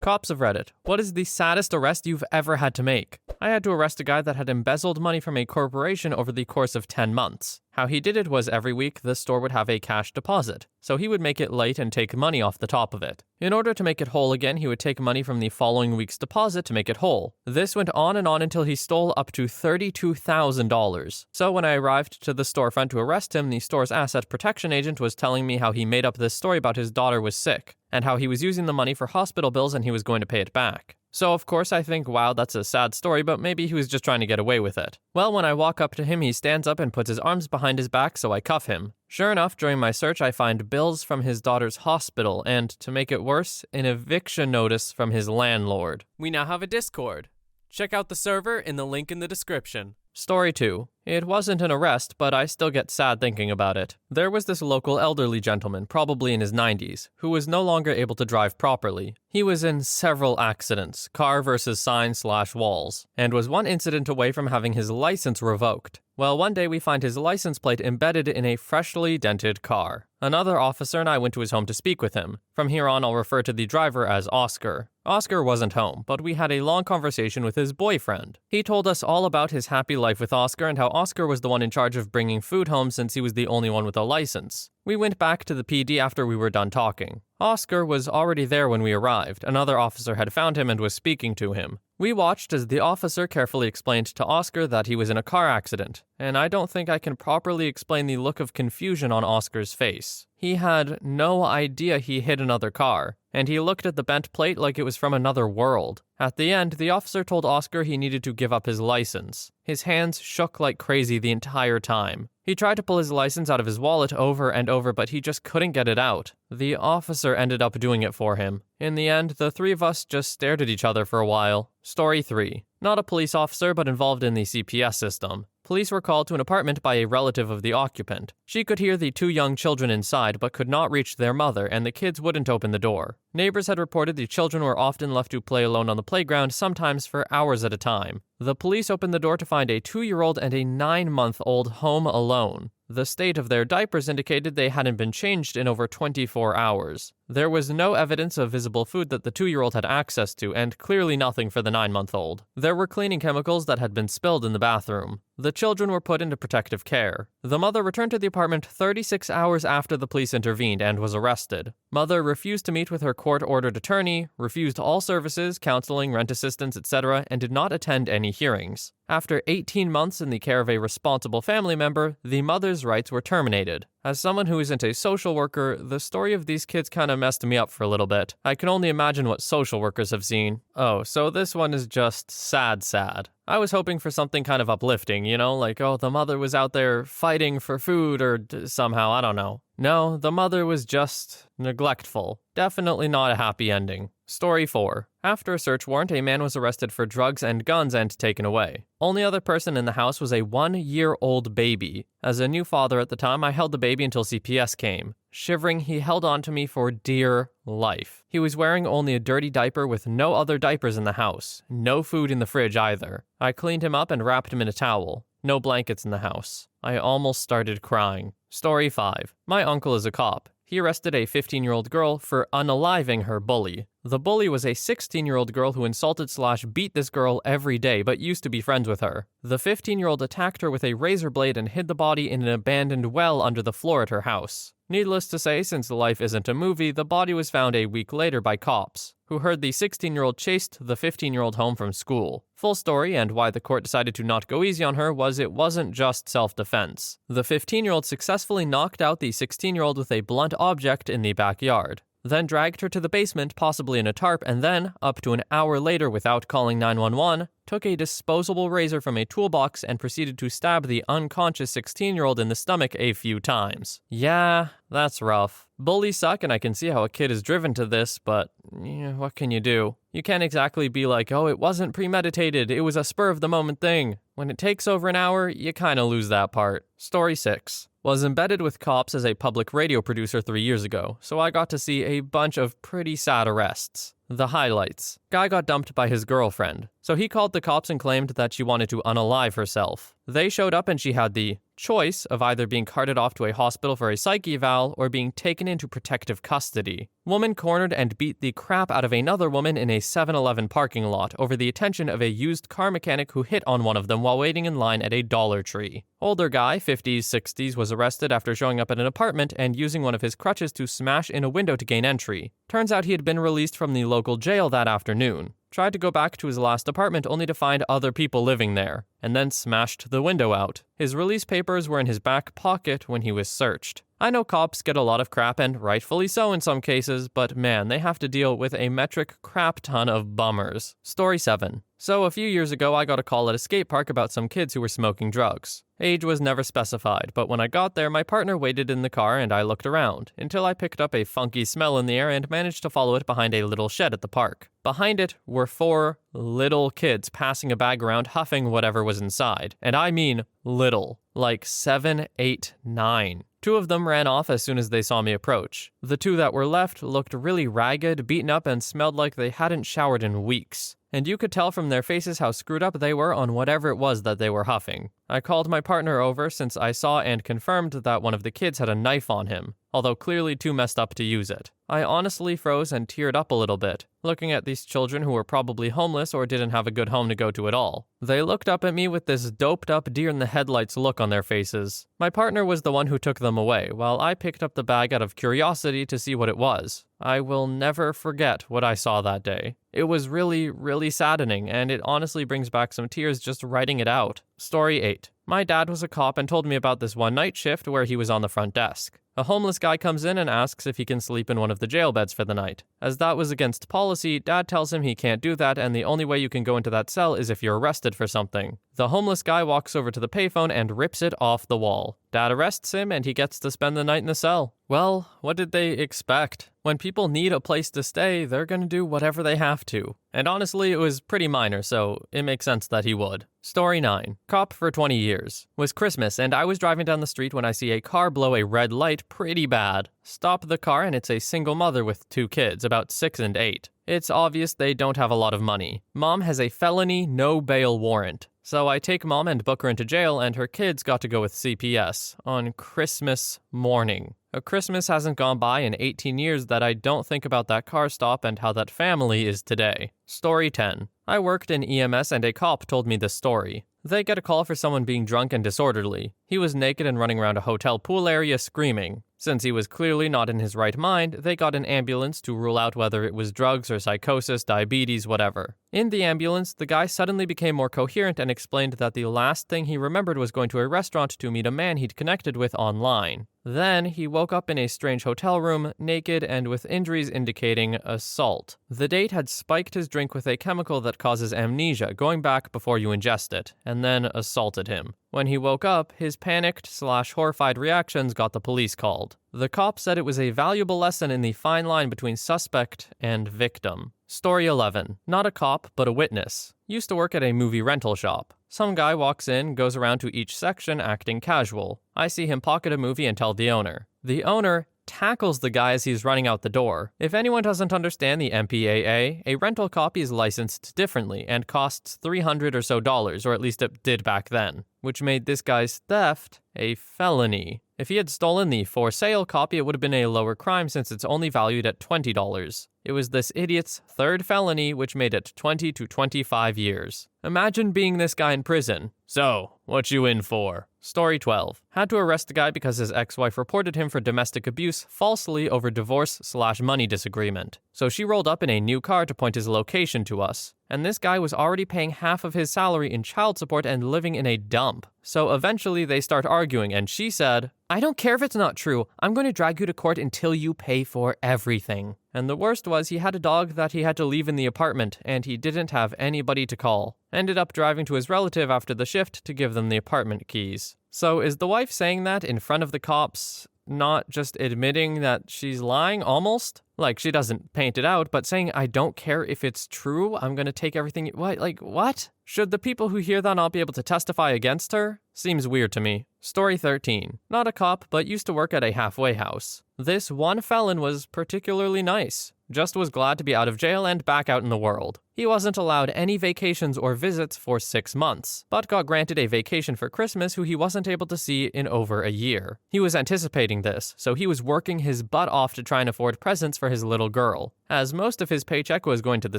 Cops of Reddit, what is the saddest arrest you've ever had to make? I had to arrest a guy that had embezzled money from a corporation over the course of 10 months. How he did it was every week the store would have a cash deposit, so he would make it late and take money off the top of it. In order to make it whole again, he would take money from the following week's deposit to make it whole. This went on and on until he stole up to $32,000. So when I arrived to the storefront to arrest him, the store's asset protection agent was telling me how he made up this story about his daughter was sick, and how he was using the money for hospital bills and he was going to pay it back. So of course I think, wow, that's a sad story, but maybe he was just trying to get away with it. Well, when I walk up to him, he stands up and puts his arms behind his back, so I cuff him. Sure enough, during my search, I find bills from his daughter's hospital, and to make it worse, an eviction notice from his landlord. We now have a Discord. Check out the server in the link in the description. Story 2. It wasn't an arrest, but I still get sad thinking about it. There was this local elderly gentleman, probably in his 90s, who was no longer able to drive properly. He was in several accidents, car versus sign/walls, and was one incident away from having his license revoked. Well, one day we find his license plate embedded in a freshly dented car. Another officer and I went to his home to speak with him. From here on, I'll refer to the driver as Oscar. Oscar wasn't home, but we had a long conversation with his boyfriend. He told us all about his happy life with Oscar and how Oscar was the one in charge of bringing food home since he was the only one with a license. We went back to the PD after we were done talking. Oscar was already there when we arrived. Another officer had found him and was speaking to him. We watched as the officer carefully explained to Oscar that he was in a car accident, and I don't think I can properly explain the look of confusion on Oscar's face. He had no idea he hit another car, and he looked at the bent plate like it was from another world. At the end, the officer told Oscar he needed to give up his license. His hands shook like crazy the entire time. He tried to pull his license out of his wallet over and over, but he just couldn't get it out. The officer ended up doing it for him. In the end, the three of us just stared at each other for a while. Story 3. Not a police officer, but involved in the CPS system. Police were called to an apartment by a relative of the occupant. She could hear the two young children inside, but could not reach their mother, and the kids wouldn't open the door. Neighbors had reported the children were often left to play alone on the playground, sometimes for hours at a time. The police opened the door to find a 2-year-old and a 9-month-old home alone. The state of their diapers indicated they hadn't been changed in over 24 hours. There was no evidence of visible food that the 2-year-old had access to, and clearly nothing for the 9-month-old. There were cleaning chemicals that had been spilled in the bathroom. The children were put into protective care. The mother returned to the apartment 36 hours after the police intervened and was arrested. Mother refused to meet with her court-ordered attorney, refused all services, counseling, rent assistance, etc., and did not attend any hearings. After 18 months in the care of a responsible family member, the mother's rights were terminated. As someone who isn't a social worker, the story of these kids kind of messed me up for a little bit. I can only imagine what social workers have seen. Oh, so this one is just sad. I was hoping for something kind of uplifting, you know, like, oh, the mother was out there fighting for food or somehow, I don't know. No, the mother was just neglectful. Definitely not a happy ending. Story 4. After a search warrant, a man was arrested for drugs and guns and taken away. Only other person in the house was a 1-year-old baby. As a new father at the time, I held the baby until CPS came. Shivering, he held on to me for dear life. He was wearing only a dirty diaper with no other diapers in the house. No food in the fridge either. I cleaned him up and wrapped him in a towel. No blankets in the house. I almost started crying. Story 5. My uncle is a cop. He arrested a 15-year-old girl for unaliving her bully. The bully was a 16-year-old girl who insulted/beat this girl every day, but used to be friends with her. The 15-year-old attacked her with a razor blade and hid the body in an abandoned well under the floor at her house. Needless to say, since life isn't a movie, the body was found a week later by cops, who heard the 16-year-old chased the 15-year-old home from school. Full story, and why the court decided to not go easy on her, was it wasn't just self-defense. The 15-year-old successfully knocked out the 16-year-old with a blunt object in the backyard, then dragged her to the basement, possibly in a tarp, and then, up to an hour later without calling 911, took a disposable razor from a toolbox and proceeded to stab the unconscious 16-year-old in the stomach a few times. Yeah, that's rough. Bullies suck, and I can see how a kid is driven to this, but what can you do? You can't exactly be like, oh, it wasn't premeditated, it was a spur-of-the-moment thing. When it takes over an hour, you kinda lose that part. Story 6. Was embedded with cops as a public radio producer 3 years ago, so I got to see a bunch of pretty sad arrests. The highlights. Guy got dumped by his girlfriend, so he called the cops and claimed that she wanted to unalive herself. They showed up and she had the choice of either being carted off to a hospital for a psych eval or being taken into protective custody. Woman cornered and beat the crap out of another woman in a 7-Eleven parking lot over the attention of a used car mechanic who hit on one of them while waiting in line at a Dollar Tree. Older guy, 50s, 60s, was arrested after showing up at an apartment and using one of his crutches to smash in a window to gain entry. Turns out he had been released from the local jail that afternoon. Tried to go back to his last apartment only to find other people living there, and then smashed the window out. His release papers were in his back pocket when he was searched. I know cops get a lot of crap, and rightfully so in some cases, but man, they have to deal with a metric crap ton of bummers. Story 7. So a few years ago, I got a call at a skate park about some kids who were smoking drugs. Age was never specified, but when I got there, my partner waited in the car and I looked around, until I picked up a funky smell in the air and managed to follow it behind a little shed at the park. Behind it were 4 little kids passing a bag around, huffing whatever was inside. And I mean little, like 7, 8, 9. 2 of them ran off as soon as they saw me approach. The 2 that were left looked really ragged, beaten up, and smelled like they hadn't showered in weeks. And you could tell from their faces how screwed up they were on whatever it was that they were huffing. I called my partner over since I saw and confirmed that one of the kids had a knife on him, although clearly too messed up to use it. I honestly froze and teared up a little bit, looking at these children who were probably homeless or didn't have a good home to go to at all. They looked up at me with this doped-up deer-in-the-headlights look on their faces. My partner was the one who took them away, while I picked up the bag out of curiosity to see what it was. I will never forget what I saw that day. It was really, really saddening, and it honestly brings back some tears just writing it out. Story 8. My dad was a cop and told me about this one night shift where he was on the front desk. A homeless guy comes in and asks if he can sleep in one of the jail beds for the night. As that was against policy, Dad tells him he can't do that and the only way you can go into that cell is if you're arrested for something. The homeless guy walks over to the payphone and rips it off the wall. Dad arrests him and he gets to spend the night in the cell. Well, what did they expect? When people need a place to stay, they're gonna do whatever they have to. And honestly, it was pretty minor, so it makes sense that he would. Story 9. Cop for 20 years. Was Christmas, and I was driving down the street when I see a car blow a red light pretty bad. Stop the car, and it's a single mother with 2 kids, about 6 and 8. It's obvious they don't have a lot of money. Mom has a felony, no bail warrant. So I take mom and book her into jail, and her kids got to go with CPS on Christmas morning. A Christmas hasn't gone by in 18 years that I don't think about that car stop and how that family is today. Story 10. I worked in EMS and a cop told me this story. They get a call for someone being drunk and disorderly. He was naked and running around a hotel pool area screaming. Since he was clearly not in his right mind, they got an ambulance to rule out whether it was drugs or psychosis, diabetes, whatever. In the ambulance, the guy suddenly became more coherent and explained that the last thing he remembered was going to a restaurant to meet a man he'd connected with online. Then, he woke up in a strange hotel room, naked and with injuries indicating assault. The date had spiked his drink with a chemical that causes amnesia, going back before you ingest it, and then assaulted him. When he woke up, his panicked/horrified reactions got the police called. The cop said it was a valuable lesson in the fine line between suspect and victim. Story 11. Not a cop, but a witness. Used to work at a movie rental shop. Some guy walks in, goes around to each section acting casual. I see him pocket a movie and tell the owner. The owner tackles the guy as he's running out the door. If anyone doesn't understand the MPAA, a rental copy is licensed differently and costs $300 or so, or at least it did back then, which made this guy's theft a felony. If he had stolen the for sale copy, it would have been a lower crime since it's only valued at $20. It was this idiot's 3rd felony, which made it 20 to 25 years. Imagine being this guy in prison. So, what you in for? Story 12. Had to arrest a guy because his ex-wife reported him for domestic abuse falsely over divorce/money disagreement. So she rolled up in a new car to point his location to us. And this guy was already paying half of his salary in child support and living in a dump. So eventually they start arguing and she said, "I don't care if it's not true. I'm going to drag you to court until you pay for everything." And the worst was he had a dog that he had to leave in the apartment and he didn't have anybody to call. Ended up driving to his relative after the shift to give them the apartment keys. So is the wife saying that in front of the cops, not just admitting that she's lying almost? Like, she doesn't paint it out, but saying, "I don't care if it's true, I'm gonna take everything." What? Should the people who hear that not be able to testify against her? Seems weird to me. Story 13. Not a cop, but used to work at a halfway house. This one felon was particularly nice. just was glad to be out of jail and back out in the world. He wasn't allowed any vacations or visits for 6 months, but got granted a vacation for Christmas who he wasn't able to see in over a year. He was anticipating this, so he was working his butt off to try and afford presents for his little girl, as most of his paycheck was going to the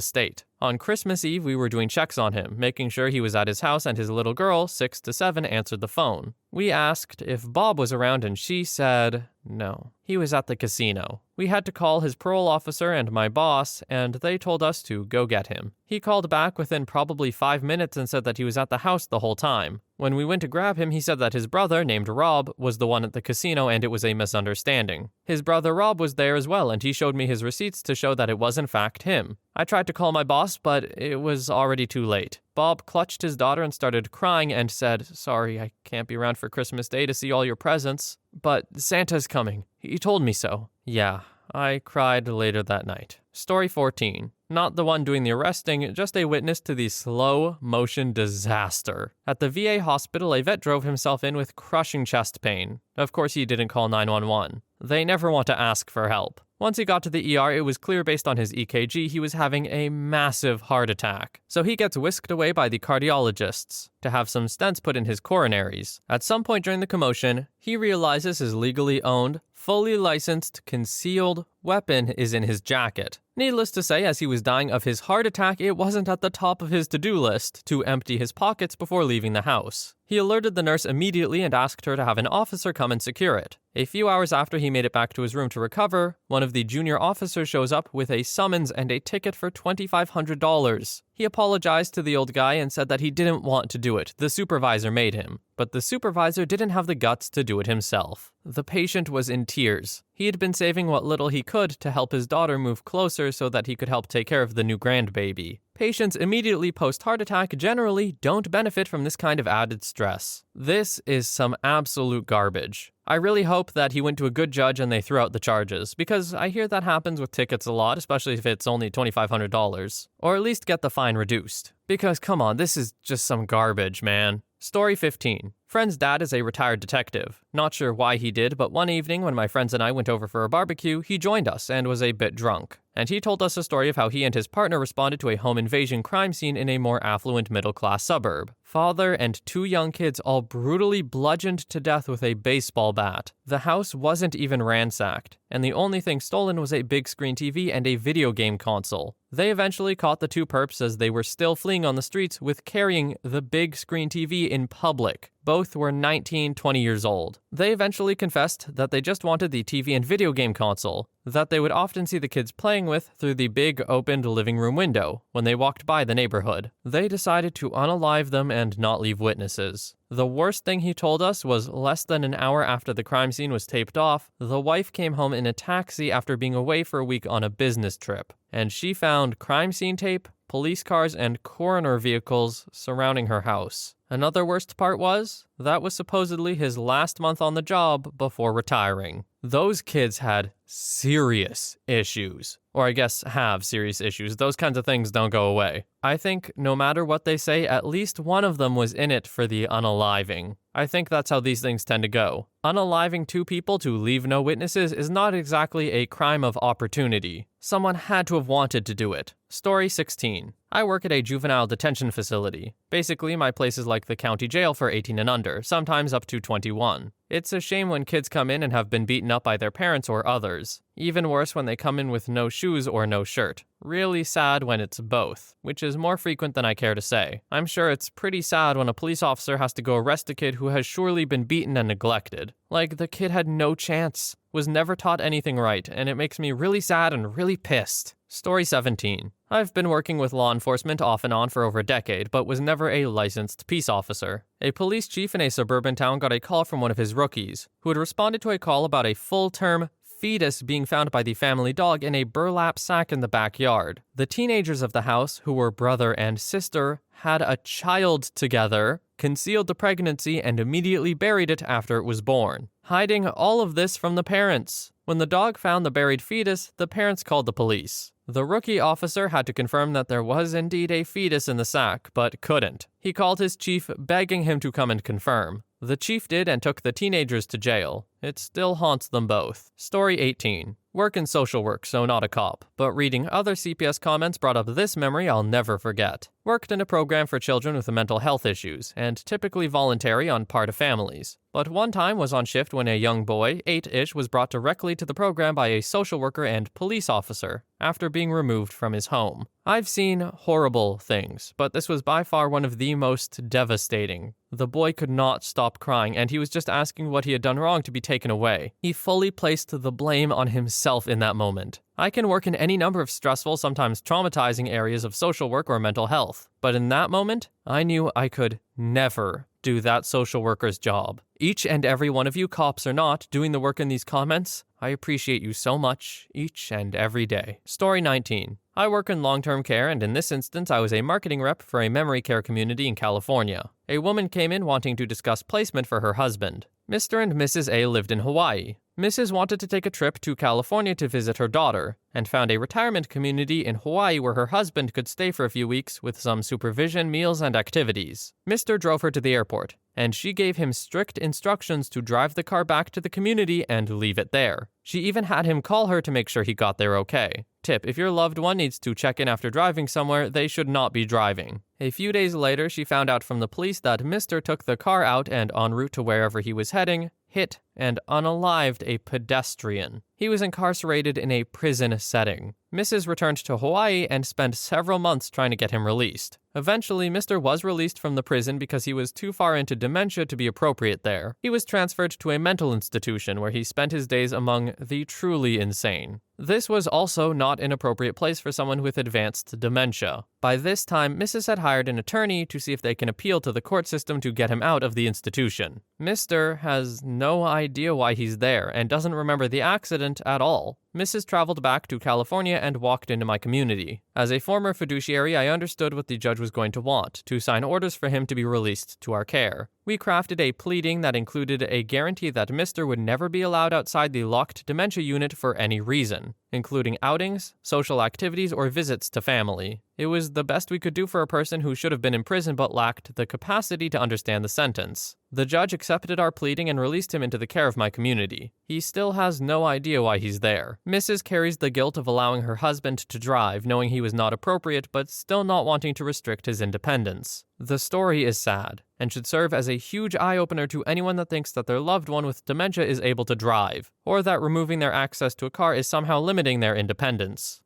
state. On Christmas Eve, we were doing checks on him, making sure he was at his house, and his little girl, 6 to 7, answered the phone. We asked if Bob was around, and she said no. He was at the casino. We had to call his parole officer and my boss, and they told us to go get him. He called back within probably 5 minutes and said that he was at the house the whole time. When we went to grab him, he said that his brother, named Rob, was the one at the casino and it was a misunderstanding. His brother Rob was there as well, and he showed me his receipts to show that it was in fact him. I tried to call my boss, but it was already too late. Bob clutched his daughter and started crying and said, "Sorry, I can't be around for Christmas Day to see all your presents, but Santa's coming. He told me so." Yeah, I cried later that night. Story 14. Not the one doing the arresting, just a witness to the slow-motion disaster. At the VA hospital, a vet drove himself in with crushing chest pain. Of course, he didn't call 911. They never want to ask for help. Once he got to the ER, it was clear based on his EKG he was having a massive heart attack. So he gets whisked away by the cardiologists to have some stents put in his coronaries. At some point during the commotion, he realizes his legally owned, fully licensed, concealed weapon is in his jacket. Needless to say, as he was dying of his heart attack, it wasn't at the top of his to-do list to empty his pockets before leaving the house. He alerted the nurse immediately and asked her to have an officer come and secure it. A few hours after he made it back to his room to recover, one of the junior officers shows up with a summons and a ticket for $2,500. He apologized to the old guy and said that he didn't want to do it. The supervisor made him. But the supervisor didn't have the guts to do it himself. The patient was in tears. He had been saving what little he could to help his daughter move closer so that he could help take care of the new grandbaby. Patients immediately post-heart attack generally don't benefit from this kind of added stress. This is some absolute garbage. I really hope that he went to a good judge and they threw out the charges, because I hear that happens with tickets a lot, especially if it's only $2,500. Or at least get the fine reduced. Because come on, this is just some garbage, man. Story 15. Friend's dad is a retired detective. Not sure why he did, but one evening when my friends and I went over for a barbecue, he joined us and was a bit drunk. And he told us a story of how he and his partner responded to a home invasion crime scene in a more affluent middle-class suburb. Father and 2 young kids all brutally bludgeoned to death with a baseball bat. The house wasn't even ransacked, and the only thing stolen was a big screen TV and a video game console. They eventually caught the 2 perps as they were still fleeing on the streets with carrying the big screen TV in public. Both were 19, 20 years old. They eventually confessed that they just wanted the TV and video game console, that they would often see the kids playing with through the big opened living room window when they walked by the neighborhood. They decided to unalive them and not leave witnesses. The worst thing he told us was less than an hour after the crime scene was taped off, the wife came home in a taxi after being away for a week on a business trip, and she found crime scene tape, police cars, and coroner vehicles surrounding her house. Another worst part was, that was supposedly his last month on the job before retiring. Those kids had serious issues. Or I guess have serious issues. Those kinds of things don't go away. I think no matter what they say, at least one of them was in it for the unaliving. I think that's how these things tend to go. Unaliving 2 people to leave no witnesses is not exactly a crime of opportunity. Someone had to have wanted to do it. Story 16. I work at a juvenile detention facility. Basically, my place is like the county jail for 18 and under, sometimes up to 21. It's a shame when kids come in and have been beaten up by their parents or others. Even worse when they come in with no shoes or no shirt. Really sad when it's both, which is more frequent than I care to say. I'm sure it's pretty sad when a police officer has to go arrest a kid who has surely been beaten and neglected. Like, the kid had no chance, was never taught anything right, and it makes me really sad and really pissed. Story 17. I've been working with law enforcement off and on for over a decade, but was never a licensed peace officer. A police chief in a suburban town got a call from one of his rookies, who had responded to a call about a full-term fetus being found by the family dog in a burlap sack in the backyard. The teenagers of the house, who were brother and sister, had a child together, concealed the pregnancy, and immediately buried it after it was born, hiding all of this from the parents. When the dog found the buried fetus, the parents called the police. The rookie officer had to confirm that there was indeed a fetus in the sack, but couldn't. He called his chief, begging him to come and confirm. The chief did and took the teenagers to jail. It still haunts them both. Story 18. Work in social work, so not a cop, but reading other CPS comments brought up this memory I'll never forget. Worked in a program for children with mental health issues, and typically voluntary on part of families. But one time was on shift when a young boy, 8-ish, was brought directly to the program by a social worker and police officer after being removed from his home. I've seen horrible things, but this was by far one of the most devastating. The boy could not stop crying, and he was just asking what he had done wrong to be taken away. He fully placed the blame on himself in that moment. I can work in any number of stressful, sometimes traumatizing areas of social work or mental health, but in that moment, I knew I could never do that social worker's job. Each and every one of you, cops or not, doing the work in these comments, I appreciate you so much, each and every day. Story 19. I work in long-term care, and in this instance, I was a marketing rep for a memory care community in California. A woman came in wanting to discuss placement for her husband. Mr. and Mrs. A lived in Hawaii. Mrs. wanted to take a trip to California to visit her daughter, and found a retirement community in Hawaii where her husband could stay for a few weeks with some supervision, meals, and activities. Mr. drove her to the airport, and she gave him strict instructions to drive the car back to the community and leave it there. She even had him call her to make sure he got there okay. Tip: if your loved one needs to check in after driving somewhere, they should not be driving. A few days later, she found out from the police that Mr. took the car out and, en route to wherever he was heading, hit and unalived a pedestrian. He was incarcerated in a prison setting. Mrs. returned to Hawaii and spent several months trying to get him released. Eventually, Mr. was released from the prison because he was too far into dementia to be appropriate there. He was transferred to a mental institution where he spent his days among the truly insane. This was also not an appropriate place for someone with advanced dementia. By this time, Mrs. had hired an attorney to see if they can appeal to the court system to get him out of the institution. Mr. has no idea why he's there and doesn't remember the accident at all. Mrs. traveled back to California and walked into my community. As a former fiduciary, I understood what the judge was going to want, to sign orders for him to be released to our care. We crafted a pleading that included a guarantee that Mr. would never be allowed outside the locked dementia unit for any reason, including outings, social activities, or visits to family. It was the best we could do for a person who should have been in prison but lacked the capacity to understand the sentence. The judge accepted our pleading and released him into the care of my community. He still has no idea why he's there. Mrs. carries the guilt of allowing her husband to drive, knowing he was not appropriate, but still not wanting to restrict his independence. The story is sad, and should serve as a huge eye-opener to anyone that thinks that their loved one with dementia is able to drive, or that removing their access to a car is somehow limiting their independence.